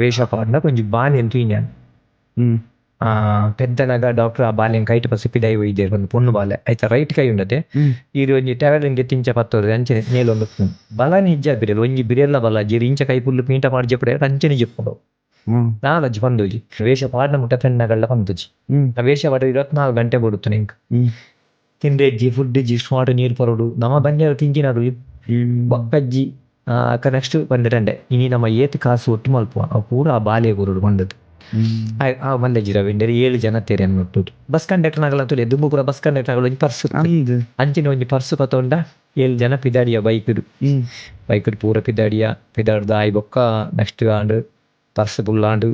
వేషపాటున కొంచెం బాల్యం తీయాను పెద్దనగా డాక్టర్ ఆ బాల్యం కైಟ್ ಸಿಪ್ಪಿದೈ ಒಯ್ದೇರು ಒಂದು ಪೊಣ್ಣು ಬಾಲ್ಯ ಆಯ್ತಾ ರೈಟ್ ಕೈ ಉಂಡತೆ ಇದು ಒಂಜಿ ಟ್ಯಾವೆಲಿಂಗ್ ತಿಂಚ ಪತ್ತೋರು ಅಂಚನೆ ನೇಲು ಒಂದು ಬಲ ನಿಜ ಬಿರಲ್ ಒಂಜಿ ಬಿರೆಲ್ಲ ಬಲ ಜಿರಿ ಇಂಚ ಕೈ ಪುಲ್ಲು ಪೀಂಟ ಮಾಡಿ ಜಪ್ಪಡೆ ಅಂಚನೆ ಜಪ್ಪಡು ನಾಲಜ್ಜಿ ಪಂದೋಜಿ ವೇಷ ಪಾಡ್ನ ಮುಟ್ಟ ಪೆಣ್ಣಗಳ್ಳ ಪಂತೋಜಿ ಆ ವೇಷ ಪಾಡ 24 ಗಂಟೆ ಬರುತ್ತಾನೆ ಇಂಕ ತಿಂದೆಜ್ಜಿ ಫುಡ್ ಇಜ್ಜಿ ಸ್ಮಾರ್ಟ್ ನೀರು ಪರೋಡು ನಮ್ಮ ಬಂಜಾರ ತಿಂಚಿನದು ಬಕ್ಕಜ್ಜಿ ನೆಕ್ಸ್ಟ್ ಬಂದಿರಂಡೆ ಇನಿ ನಮ್ಮ ಏತ್ ಕಾಸು ಒಟ್ಟು ಮಲ್ಪುವ ಅವು ಪೂರ ಆ ಬಾಲ್ಯ ಗುರುಡು ಬಂದದ್ದು ಮಲ್ಲೆಜ್ಜಿ ರವೀಂದ್ರ 7 ಜನ ತೇರೆ ಅನ್ನೊಟ್ಟು ಬಸ್ ಕಂಡಕ್ಟರ್ ನಗಲಂತೂ ದುಂಬು ಪೂರ ಬಸ್ ಕಂಡಕ್ಟರ್ ನಗಲ ಒಂಜಿ ಪರ್ಸ್ ಅಂಚಿನ ಒಂಜಿ ಪರ್ಸ್ ಪತ್ತೊಂಡ 7 ಜನ ಪಿದಾಡಿಯ ಬೈಕುಡು ಪೂರ ಪಿದಾಡ್ದ ಆಯ್ ಬೊಕ್ಕ ನೆಕ್ಸ್ಟ್ ಆಂಡ್ ಪರ್ಸ್ ಪುಲ್ಲಾಂಡು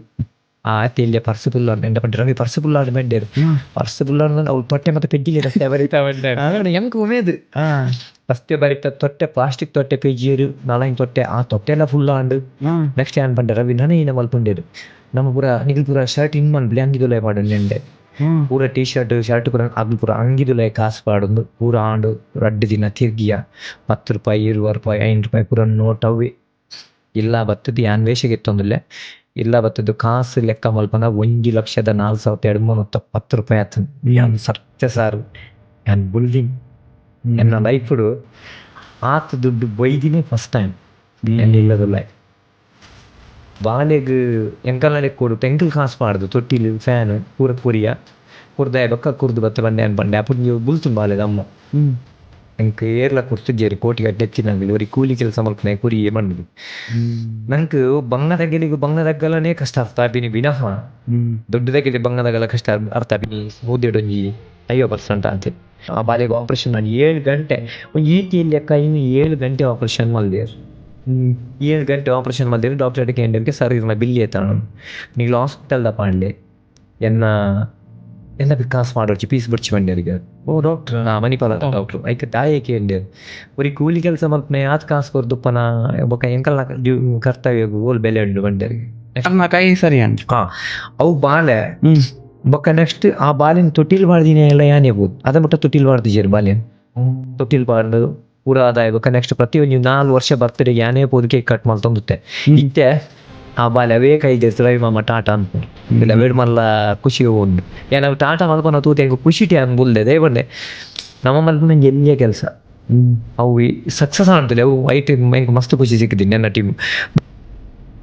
ತೆಲ್ಯ ಪರ್ಸ್ ಪುಲ್ಲಾಂಡು ಎಂಡ ಪಂಡ ರವಿ ಪರ್ಸ್ ಪುಲ್ಲಾಂಡು ಮೆಂಡೇರು ಪರ್ಸ್ ಪುಲ್ಲಾಂಡು ಅವ್ರು ತೊಟ್ಟೆ ಮತ್ತೆ ಪೆಜ್ಜಿಲಿ ರಸ್ತೆ ಬರಿತಾ ಬಂದ ಎಂಕ್ ಉಮೇದು ರಸ್ತೆ ಬರಿತ ತೊಟ್ಟೆ ಪ್ಲಾಸ್ಟಿಕ್ ತೊಟ್ಟೆ ಪೆಜ್ಜಿಯರು ನಾಲಂಗ್ ತೊಟ್ಟೆ ಆ ತೊಟ್ಟೆ ಎಲ್ಲ ಫುಲ್ಲಾಂಡು ನೆಕ್ಸ್ಟ್ ಏನ್ ಪಂಡ ರವಿ ನಾನೇ ಇನ್ನ ಮಲ್ಪುಂಡೇರು ನಮ್ಮ ಪೂರ ನಿಖಿಲ್ ಪೂರ ಶರ್ಟ್ ಇನ್ ಮನ್ಪುಲಿ ಅಂಗಿದುಲೆ ಪಾಡು ನೆಂಡೆ ಪೂರ ಟೀ ಶರ್ಟ್ ಪೂರ ಅದು ಪೂರ ಅಂಗಿದುಲೆ ಕಾಸು ಪಾಡೊಂದು ಪೂರ ಆಂಡು ರಡ್ಡು ದಿನ ತಿರ್ಗಿಯ 10 ರೂಪಾಯಿ 20 ರೂಪಾಯಿ 5 ರೂಪಾಯಿ ಪೂರ ನೋಟ್ ಅವೆ ಇಲ್ಲ ಬತ್ತದು ಯಾನ್ ವೇಷಗೆ ಎತ್ತೊಂದುಲ್ಲೆ ಇಲ್ಲ ಬತ್ತದು ಕಾಸು ಲೆಕ್ಕ ಮಲ್ಪನ 1,04,270 ರೂಪಾಯಿ ಆತನು ಯಾನ್ ಸತ್ಯ ಸಾರು ಯಾನ್ ಬುಲ್ಡಿಂಗ್ ಎನ್ನ ಲೈಫುಡು ಆತ ದುಡ್ಡು ಬೈದಿನೇ ಫಸ್ಟ್ ಟೈಮ್ ಇಲ್ಲದಲ್ಲ ಬಾಲೆಗ್ ಎಂಕಲ್ನಡೆ ಕೊಡು ತೆಂಕಲ್ ಕಾಸು ಪಾಡ್ದು ತೊಟ್ಟಿಲು ಫ್ಯಾನ್ ಪೂರ ಪುರಿಯ ಕುರ್ದಾಯ ಬೊಕ್ಕ ಕುರ್ದು ಬತ್ತ ಬಂಡೆ ಅನ್ಪಂಡೆ ಅಪ್ಪು ನೀವು ಬುಲ್ತು ಬಾಲೆದ ಅಮ್ಮ ನಂಗೆ ಏರ್ಲ ಕುರ್ತಿದ್ದೇರಿ ಕೋಟಿಗಟ್ಟೆ ಹೆಚ್ಚಿನಾಗಲಿ ಅವ್ರಿಗೆ ಕೂಲಿ ಕೆಲಸ ಮಲ್ಪನೆ ಕುರಿ ಮಣ್ಣು ನಂಗೆ ಬಂಗದಗೆಲಿಗೂ ಬಂಗದಗ್ಗಲನೇ ಕಷ್ಟ ಅರ್ಥ ಆಪಿನಿ ವಿನಃ ದೊಡ್ಡದಾಗಿದೆ ಬಂಗದಗಲ ಕಷ್ಟ ಅರ್ಥ ಆಪಿನಿ ಮೂದೇಡೊಂಜಿ 50% ಅಂತೆ ಆ ಬಾಲೆಗೆ ಆಪರೇಷನ್ ಮಾಡಿ 7 ಗಂಟೆ ಒಂದು ಈಟಿಯಲ್ಲಿ ಲೆಕ್ಕ ಇನ್ನು 7 ಗಂಟೆ ಆಪರೇಷನ್ ಮಲ್ದೇರು 7 ಗಂಟೆ ಆಪರೇಷನ್ ಮಲ್ದೇರು ಡಾಕ್ಟರ್ ಅಡಿಕೆ ಎಂಡರಿಗೆ ಸರ್ ಇರ್ನ ಬಿಲ್ಲಿ ಎತ್ತಾನು ನೀವು ಹಾಸ್ಪಿಟಲ್ದ ಪಾಂಡೆ ಎನ್ನ ಕಾಸು ಮಾಡೋಚಿ ಪೀಸ್ ಬಿಡ್ಚಿ ಬಂಡ್ಯಾರಿಗೆ ಓ ಡಾಕ್ಟರ್ ಮಣಿಪಾಲ ಡಾಕ್ಟ್ರು ಐಕೆ ತಾಯೇಕೆ ಎಂಡ್ಯಾರು ಅವ್ರಿಗೆ ಕೂಲಿ ಕೆಲಸ ಮಲ್ಪನೆ ಆತ ಕಾಸು ಕೊರ್ದುಪ್ಪನ ಬೊಕ್ಕ ಎಂಕಲ್ನ ಕರ್ತವ್ಯಗೂ ಓಲ್ ಬೆಲೆ ಉಂಡು ಬಂಡ್ಯಾರಿಗೆ ಕೈ ಸರಿ ಅಂತ ಅವು ಬಾಲೆ ಬೊಕ್ಕ ನೆಕ್ಸ್ಟ್ ಆ ಬಾಲಿನ ತೊಟ್ಟಿಲ್ ಬಾಡ್ದಿನ ಎಲ್ಲ ಯಾನೇ ಬೋದು ಅದ ಮುಟ್ಟ ತೊಟ್ಟಿಲ್ ಬಾಡ್ದಿಜೇರು ಬಾಲ್ಯನ್ ತೊಟ್ಟಿಲ್ ಬಾಡ್ದು ಪೂರ ಆದಾಯ ಬೊಕ್ಕ ನೆಕ್ಸ್ಟ್ ಪ್ರತಿಯೊಂದು 4 ವರ್ಷ ಬರ್ತಡೆ ಯಾನೇ ಬೋದು ಕೇಕ್ ಕಟ್ ಮಲ್ತೊಂದುತ್ತೆ ಇತ್ತೆ ಆ ಬಾಲ್ಯ ಅವೇ ಕೈಗೆ ರವಿ ಮಾಮ ಟಾಟಾ ಅಂತ ಇಲ್ಲ ಬೇಡ ಮಲ್ಲ ಖುಷಿಗೆ ಹೋಗ್ದು ನಾವು ಟಾಟಾ ಮಲ್ಪನ ತೂತೆ ಖುಷಿ ಟೇ ಅನ್ಬೋಲ್ದೆ ಬಂದೆ ನಮ್ಮ ಮಲ್ಪ ನಂಗೆ ಎಲ್ಲಿಯ ಕೆಲಸ ಅವು ಸಕ್ಸಸ್ ಆಗ್ತದೆ ಅವು ಐಟ್ ಮಸ್ತ್ ಖುಷಿ ಸಿಕ್ಕಿದ್ದೀನಿ ನನ್ನ ಟೀಮ್